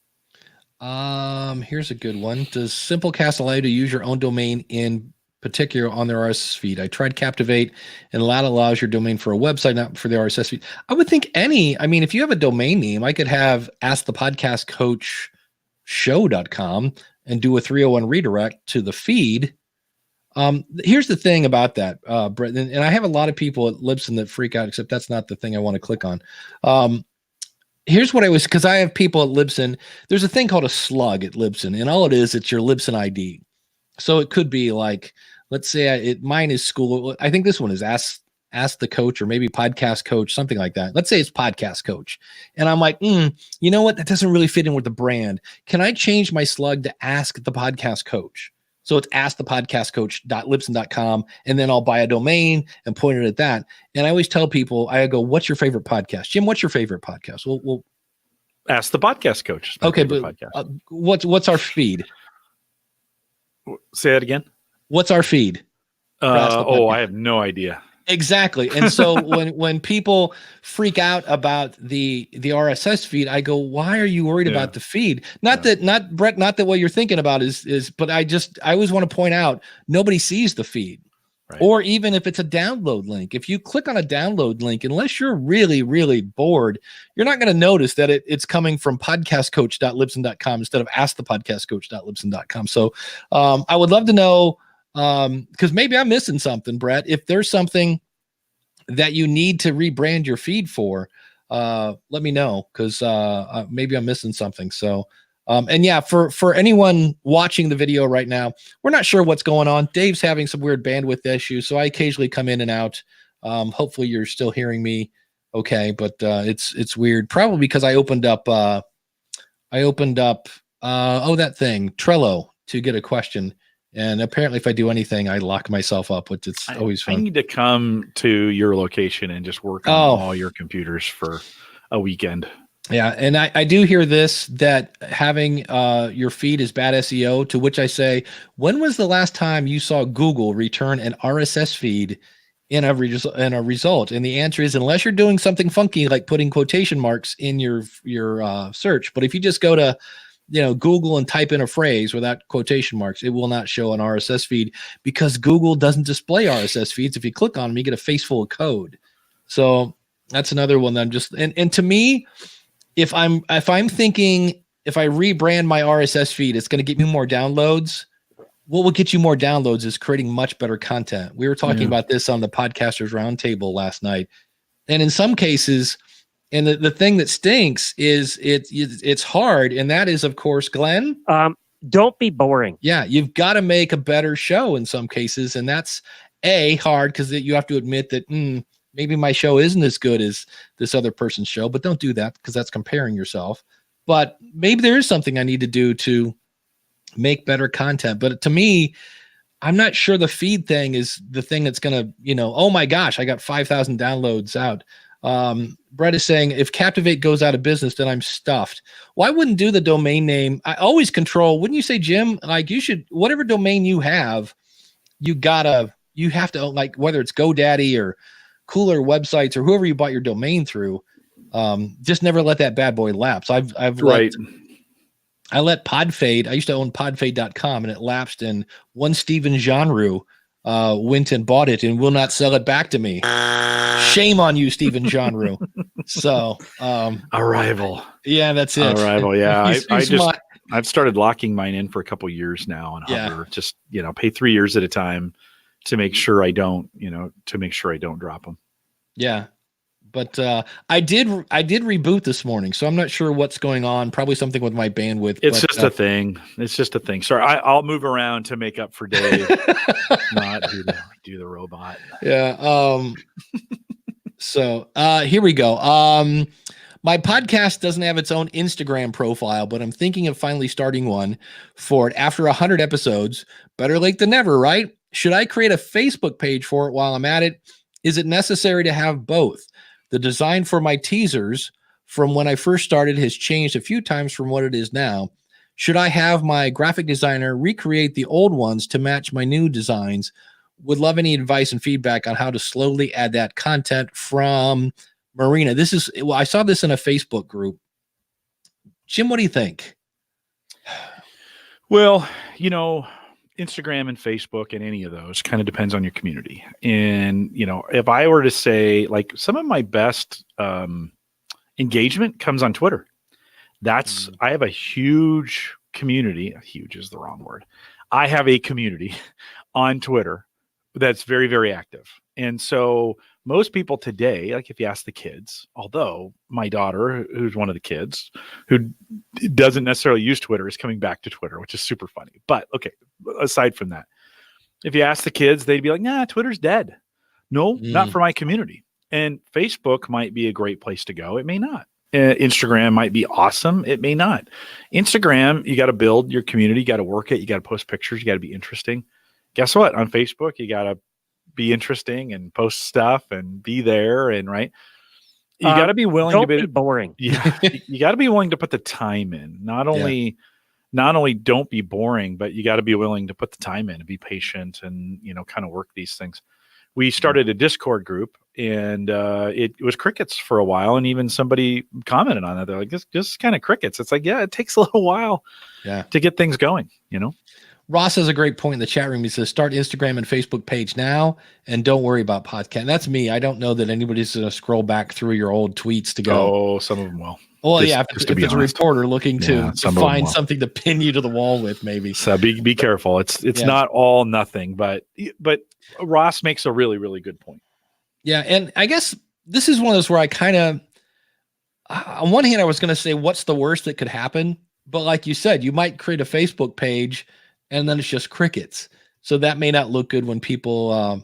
Here's a good one. Does Simplecast allow you to use your own domain in particular on their RSS feed? I tried Captivate, and that allows your domain for a website, not for the RSS feed. I would think if you have a domain name, I could have askthepodcastcoachshow.com and do a 301 redirect to the feed. Here's the thing about that, Brett, and I have a lot of people at Libsyn that freak out, except that's not the thing I want to click on. Here's what because I have people at Libsyn. There's a thing called a slug at Libsyn, and all it is, it's your Libsyn ID. So it could be like, let's say mine is school. I think this one is ask the coach, or maybe podcast coach, something like that. Let's say it's podcast coach. And I'm like, you know what? That doesn't really fit in with the brand. Can I change my slug to ask the podcast coach? So it's askthepodcastcoach.libsyn.com. And then I'll buy a domain and point it at that. And I always tell people, I go, what's your favorite podcast? Jim, what's your favorite podcast? Well, Ask the Podcast Coach. Okay. But what's our feed? Say that again. What's our feed? I have no idea. Exactly. And so when people freak out about the RSS feed, I go, why are you worried about the feed? Not that what you're thinking about is, but I always want to point out, nobody sees the feed. Right. Or even if it's a download link, if you click on a download link, unless you're really, really bored, you're not going to notice that it's coming from podcastcoach.libsyn.com instead of askthepodcastcoach.libsyn.com. So I would love to know, because maybe I'm missing something, Brett. If there's something that you need to rebrand your feed for, let me know, because maybe I'm missing something. So for anyone watching the video right now, we're not sure what's going on. Dave's having some weird bandwidth issues, so I occasionally come in and out. Hopefully you're still hearing me okay, but it's weird. Probably because I opened up that thing, Trello, to get a question. And apparently if I do anything, I lock myself up, which it's always fun. I need to come to your location and just work on all your computers for a weekend. Yeah, and I do hear that having your feed is bad SEO, to which I say, when was the last time you saw Google return an RSS feed in a result? And the answer is, unless you're doing something funky like putting quotation marks in your search. But if you just go to Google and type in a phrase without quotation marks, it will not show an RSS feed, because Google doesn't display RSS feeds. If you click on them, you get a face full of code. So that's another one that I'm just, and to me, if I'm thinking, if I rebrand my RSS feed, it's going to get me more downloads. What will get you more downloads is creating much better content. We were talking about this on the Podcasters Roundtable last night. And in some cases, and the thing that stinks is it's hard. And that is, of course, Glenn. Don't be boring. Yeah, you've got to make a better show in some cases. And that's hard, because you have to admit that maybe my show isn't as good as this other person's show, but don't do that, because that's comparing yourself. But maybe there is something I need to do to make better content. But to me, I'm not sure the feed thing is the thing that's going to, oh my gosh, I got 5,000 downloads out. Brett is saying, if Captivate goes out of business, then I'm stuffed. Well, I wouldn't do the domain name. I always control, wouldn't you say, Jim? Like, you should, whatever domain you have, you have to, like, whether it's GoDaddy or Cooler Websites or whoever you bought your domain through, just never let that bad boy lapse. I let Podfade, I used to own podfade.com, and it lapsed, and one Steven Genre went and bought it and will not sell it back to me. Shame on you, Steven Genre. So Arrival. Yeah, that's it. Arrival. Yeah. I've started locking mine in for a couple years now on Hover. Just, pay 3 years at a time to make sure I don't drop them. Yeah. But I did reboot this morning, so I'm not sure what's going on. Probably something with my bandwidth. It's just a thing. It's just a thing. Sorry, I'll move around to make up for Dave, not do the robot. Yeah. So here we go. My podcast doesn't have its own Instagram profile, but I'm thinking of finally starting one for it after 100 episodes. Better late than never, right? Should I create a Facebook page for it while I'm at it? Is it necessary to have both? The design for my teasers from when I first started has changed a few times from what it is now. Should I have my graphic designer recreate the old ones to match my new designs? Would love any advice and feedback on how to slowly add that content from Marina. I saw this in a Facebook group. Jim, what do you think? Well, Instagram and Facebook and any of those kind of depends on your community. And, if I were to say, like, some of my best engagement comes on Twitter. I have a huge community. Huge is the wrong word. I have a community on Twitter that's very, very active. And so most people today, like if you ask the kids, although my daughter, who's one of the kids who doesn't necessarily use Twitter, is coming back to Twitter, which is super funny. But okay, aside from that, if you ask the kids, they'd be like, nah, Twitter's dead. No, not for my community. And Facebook might be a great place to go. It may not. Instagram might be awesome. It may not. Instagram, you got to build your community. You got to work it. You got to post pictures. You got to be interesting. Guess what? On Facebook, you got to be interesting and post stuff and be there, and right. You got to be willing to be boring. Yeah, you got to be willing to put the time in. Not only don't be boring, but you got to be willing to put the time in and be patient and kind of work these things. We started a Discord group, and it was crickets for a while, and even somebody commented on that. They're like, "This kind of crickets." It's like, yeah, it takes a little while, to get things going. Ross has a great point in the chat room. He says, start Instagram and Facebook page now, and don't worry about podcast. And that's me. I don't know that anybody's going to scroll back through your old tweets to go. Oh, some of them will. Well, if it's a reporter looking to find something to pin you to the wall with, maybe. So be careful. It's not all nothing, but Ross makes a really, really good point. Yeah, and I guess this is one of those where I kind of, on one hand, I was going to say, what's the worst that could happen? But like you said, you might create a Facebook page, and then it's just crickets. So that may not look good when people,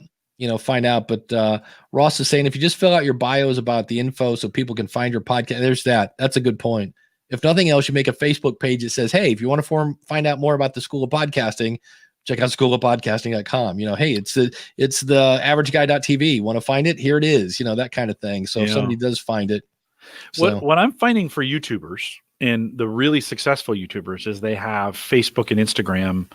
find out. But Ross is saying, if you just fill out your bios about the info so people can find your podcast, there's that. That's a good point. If nothing else, you make a Facebook page that says, hey, if you want to find out more about the School of Podcasting, check out schoolofpodcasting.com. Hey, it's the averageguy.tv. Want to find it? Here it is. That kind of thing. So if somebody does find it. What I'm finding for YouTubers and the really successful YouTubers is they have Facebook and Instagram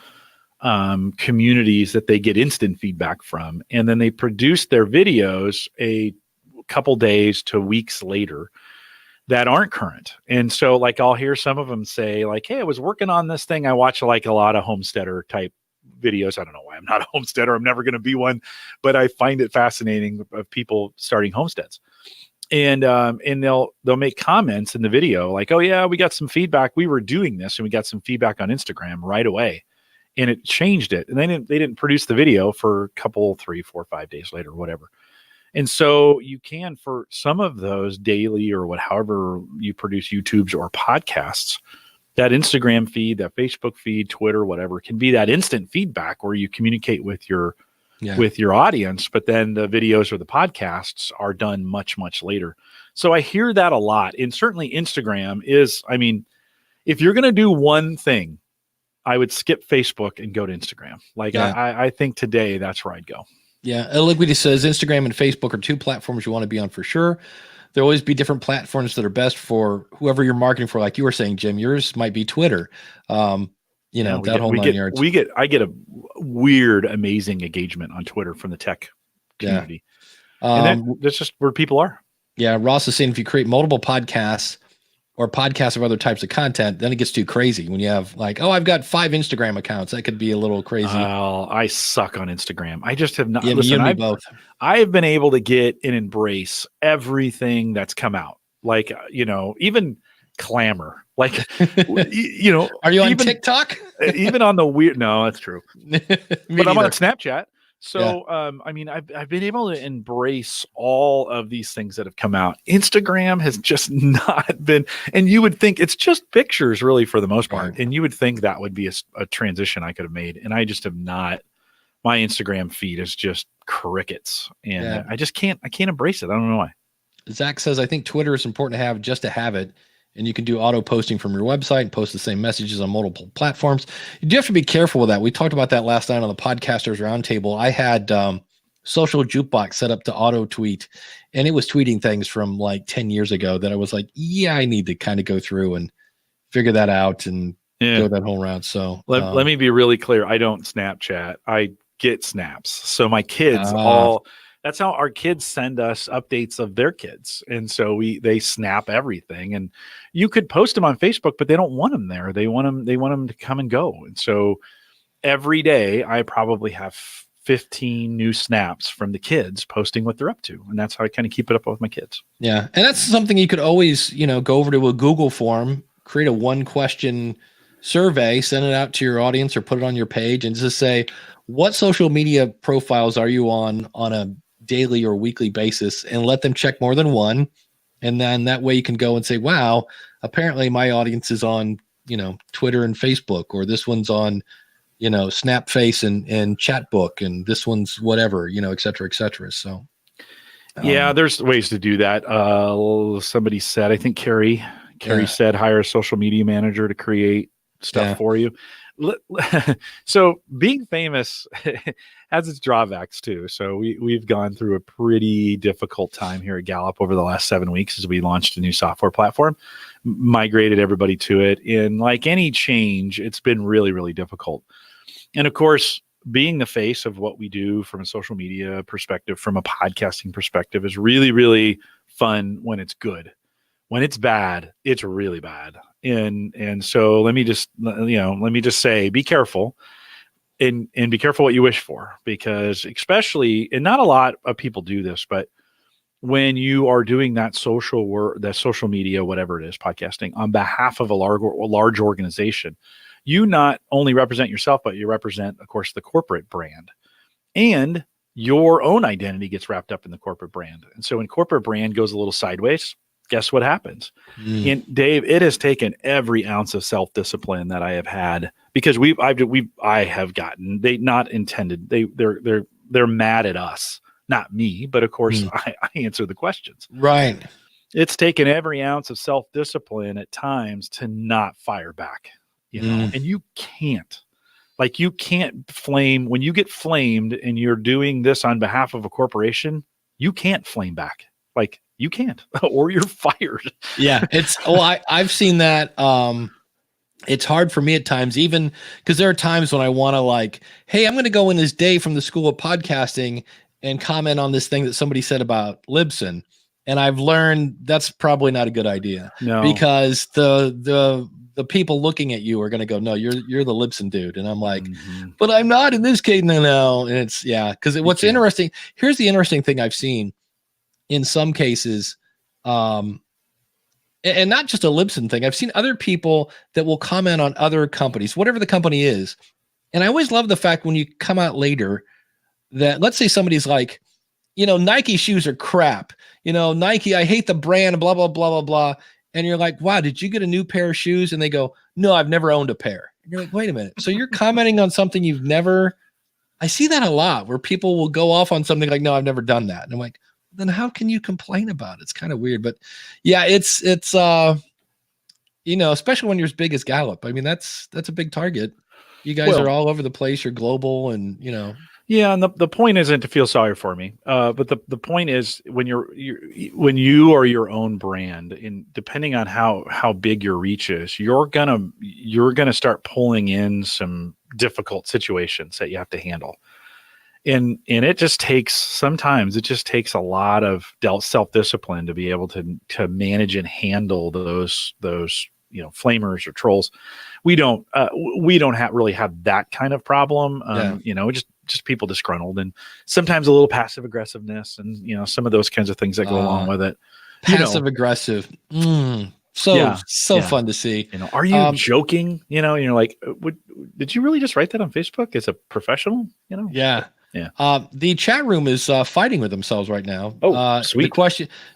communities that they get instant feedback from, and then they produce their videos a couple days to weeks later that aren't current. And so like I'll hear some of them say like, hey, I was working on this thing. I watch like a lot of homesteader type videos. I don't know why I'm not a homesteader. I'm never going to be one, but I find it fascinating of people starting homesteads. And they'll make comments in the video like, oh yeah, we got some feedback. We were doing this and we got some feedback on Instagram right away, and it changed it. And they didn't produce the video for a couple, 3, 4, 5 days later, whatever. And so you can, for some of those daily or however you produce YouTubes or podcasts, that Instagram feed, that Facebook feed, Twitter, whatever, can be that instant feedback where you communicate with your audience, but then the videos or the podcasts are done much, much later. So I hear that a lot. And certainly Instagram is, if you're going to do one thing I would skip Facebook and go to Instagram. Like I think today that's where I'd go. Yeah. Liquidity says Instagram and Facebook are two platforms you want to be on for sure. There'll always be different platforms that are best for whoever you're marketing for. Like you were saying, Jim, yours might be Twitter. I get a weird, amazing engagement on Twitter from the tech community. And that's just where people are. Yeah. Ross is saying if you create multiple podcasts or podcasts of other types of content, then it gets too crazy when you have like, oh, I've got 5 Instagram accounts. That could be a little crazy. I suck on Instagram. I just have not. Yeah, listen, me both. I've been able to get and embrace everything that's come out. Like, even Clamor. Like, are you on TikTok? Even on the weird, no, that's true. But I'm on Snapchat. So, yeah. I've been able to embrace all of these things that have come out. Instagram has just not been, and you would think it's just pictures really for the most part. Right. And you would think that would be a transition I could have made. And I just have not. My Instagram feed is just crickets, and I can't embrace it. I don't know why. Zach says, I think Twitter is important to have just to have it. And you can do auto posting from your website and post the same messages on multiple platforms. You do have to be careful with that. We talked about that last night on the Podcasters Roundtable. I had Social Jukebox set up to auto tweet, and it was tweeting things from like 10 years ago that I was like, I need to kind of go through and figure that out and go that whole route. So let me be really clear. I don't Snapchat. I get snaps. So my kids that's how our kids send us updates of their kids. And so they snap everything, and you could post them on Facebook, but they don't want them there. They want them to come and go. And so every day I probably have 15 new snaps from the kids posting what they're up to. And that's how I kind of keep it up with my kids. Yeah. And that's something you could always, go over to a Google form, create a 1-question survey, send it out to your audience or put it on your page and just say, what social media profiles are you on a daily or weekly basis, and let them check more than one. And then that way you can go and say, wow, apparently my audience is on, Twitter and Facebook, or this one's on, Snapface and Chatbook, and this one's whatever, et cetera, et cetera. So, there's ways to do that. Somebody said, I think Carrie said, hire a social media manager to create stuff for you. So being famous has its drawbacks too. So we've gone through a pretty difficult time here at Gallup over the last 7 weeks as we launched a new software platform, migrated everybody to it. And like any change, it's been really, really difficult. And of course, being the face of what we do from a social media perspective, from a podcasting perspective, is really, really fun when it's good. When it's bad, it's really bad. And so let me just say, be careful and be careful what you wish for, because especially, and not a lot of people do this, but when you are doing that social work, that social media, whatever it is, podcasting on behalf of a large organization, you not only represent yourself, but you represent, of course, the corporate brand, and your own identity gets wrapped up in the corporate brand. And so when corporate brand goes a little sideways, guess what happens? And Dave, it has taken every ounce of self-discipline that I have had, because I have gotten, they not intended, they're mad at us, not me, but of course I answer the questions. Right. It's taken every ounce of self-discipline at times to not fire back, and you can't flame when you get flamed and you're doing this on behalf of a corporation. You can't flame back. Like, you can't, or you're fired. Yeah. I've seen that. It's hard for me at times, even because there are times when I want to like, hey, I'm going to go in this day from the School of Podcasting and comment on this thing that somebody said about Libsyn. And I've learned that's probably not a good idea. No. Because the people looking at you are going to go, no, you're the Libsyn dude. And I'm like, but I'm not in this case. No. And it's, because what's interesting, here's the interesting thing I've seen in some cases, and not just a Libsyn thing. I've seen other people that will comment on other companies, whatever the company is. And I always love the fact when you come out later that, let's say somebody's like, Nike shoes are crap. Nike, I hate the brand, blah, blah, blah, blah, blah. And you're like, wow, did you get a new pair of shoes? And they go, no, I've never owned a pair. And you're like, wait a minute. So you're commenting on something you've never, I see that a lot where people will go off on something like, no, I've never done that. And I'm like, then how can you complain about it? It's kind of weird, but it's especially when you're as big as Gallup. I mean, that's a big target. You guys are all over the place. You're global, and Yeah, and the point isn't to feel sorry for me, but the point is when you are your own brand, and depending on how big your reach is, you're gonna start pulling in some difficult situations that you have to handle, and it just takes a lot of self-discipline to be able to manage and handle those flamers or trolls. We don't really have that kind of problem. Just people disgruntled, and sometimes a little passive aggressiveness, and some of those kinds of things that go along with it. Passive aggressive. So fun to see. Are you joking? And you're like, did you really just write that on Facebook as a professional? Yeah. Yeah. The chat room is fighting with themselves right now. Oh, sweet.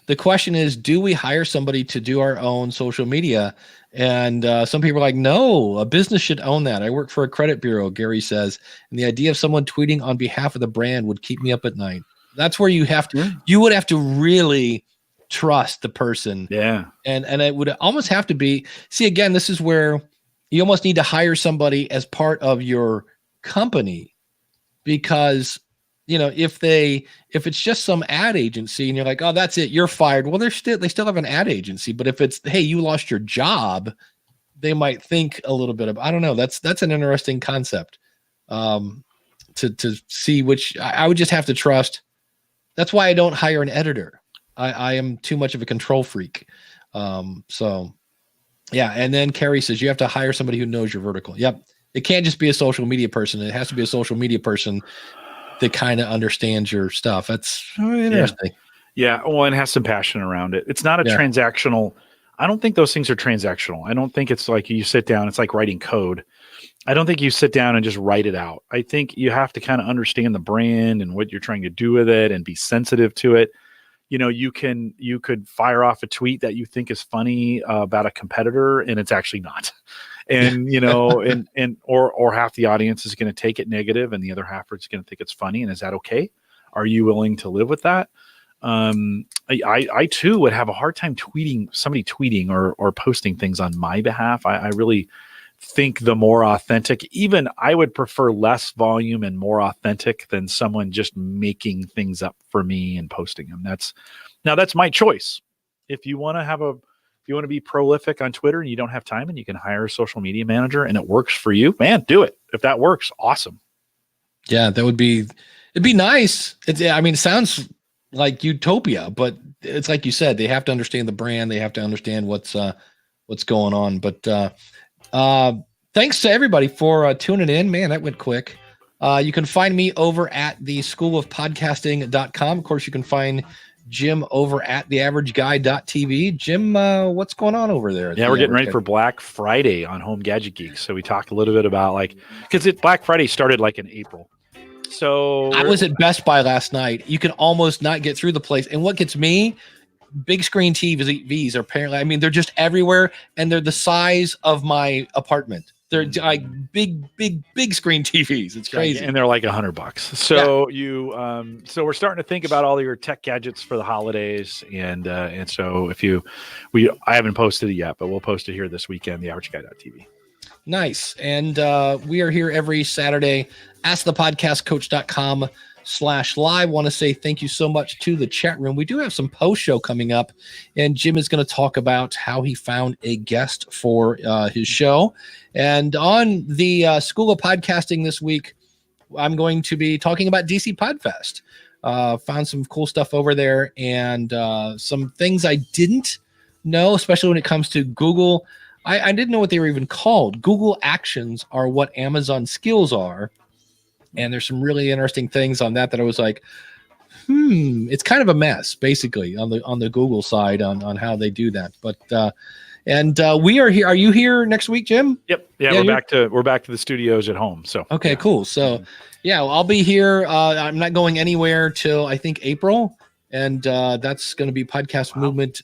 The question is, do we hire somebody to do our own social media? And some people are like, no, a business should own that. I work for a credit bureau, Gary says, and the idea of someone tweeting on behalf of the brand would keep me up at night. That's where you would have to really trust the person. Yeah. And it would almost have to be, again, this is where you almost need to hire somebody as part of your company, because if it's just some ad agency and you're like, oh, that's it, you're fired. Well, they still have an ad agency. But if it's, hey, you lost your job, they might think a little bit of, I don't know. That's an interesting concept to see, which I would just have to trust. That's why I don't hire an editor. I am too much of a control freak. So yeah. And then Carrie says you have to hire somebody who knows your vertical. Yep. It can't just be a social media person. It has to be a social media person that kind of understands your stuff. That's interesting. Yeah. Well, and has some passion around it. It's not a transactional. I don't think those things are transactional. I don't think it's like you sit down, it's like writing code. I don't think you sit down and just write it out. I think you have to kind of understand the brand and what you're trying to do with it and be sensitive to it. You could fire off a tweet that you think is funny about a competitor, and it's actually not. And, or half the audience is going to take it negative and the other half is going to think it's funny. And is that okay? Are you willing to live with that? I too would have a hard time tweeting or posting things on my behalf. I really think the more authentic, even I would prefer less volume and more authentic than someone just making things up for me and posting them. That's my choice. If you want to be prolific on Twitter and you don't have time and you can hire a social media manager and it works for you, man, do it. If that works, awesome. Yeah, it'd be nice. It sounds like utopia, but it's like you said, they have to understand the brand. They have to understand what's going on. But thanks to everybody for tuning in, man, that went quick. You can find me over at the schoolofpodcasting.com. Of course, you can find Jim over at theaverageguy.tv. Jim, what's going on over there? Yeah, we're getting ready for Black Friday on Home Gadget Geeks. So we talked a little bit about because Black Friday started in April. So I was at Best Buy last night. You can almost not get through the place. And what gets me, big screen TVs are apparently, they're just everywhere, and they're the size of my apartment. They're like big screen TVs. It's crazy. And they're like $100. So so we're starting to think about all your tech gadgets for the holidays. And so I haven't posted it yet, but we'll post it here this weekend, theaverageguy.tv. Nice. And we are here every Saturday. AskThePodcastCoach.com/live. Want to say thank you so much to the chat room. We do have some post show coming up, and Jim is going to talk about how he found a guest for his show. And on the School of Podcasting this week, I'm going to be talking about DC Podfest. Found some cool stuff over there, and some things I didn't know, especially when it comes to Google. I didn't know what they were even called. Google Actions are what Amazon Skills are. And there's some really interesting things on that I was like, it's kind of a mess, basically, on the Google side on how they do that. But we are here. Are you here next week, Jim? Yep. Yeah, we're back to the studios at home. So okay, cool. So I'll be here. I'm not going anywhere till I think April, and that's going to be Podcast Movement.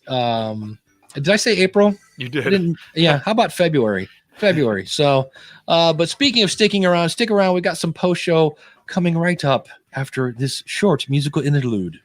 Did I say April? You did. Yeah. How about February? So, but speaking of sticking around, stick around. We got some post show coming right up after this short musical interlude.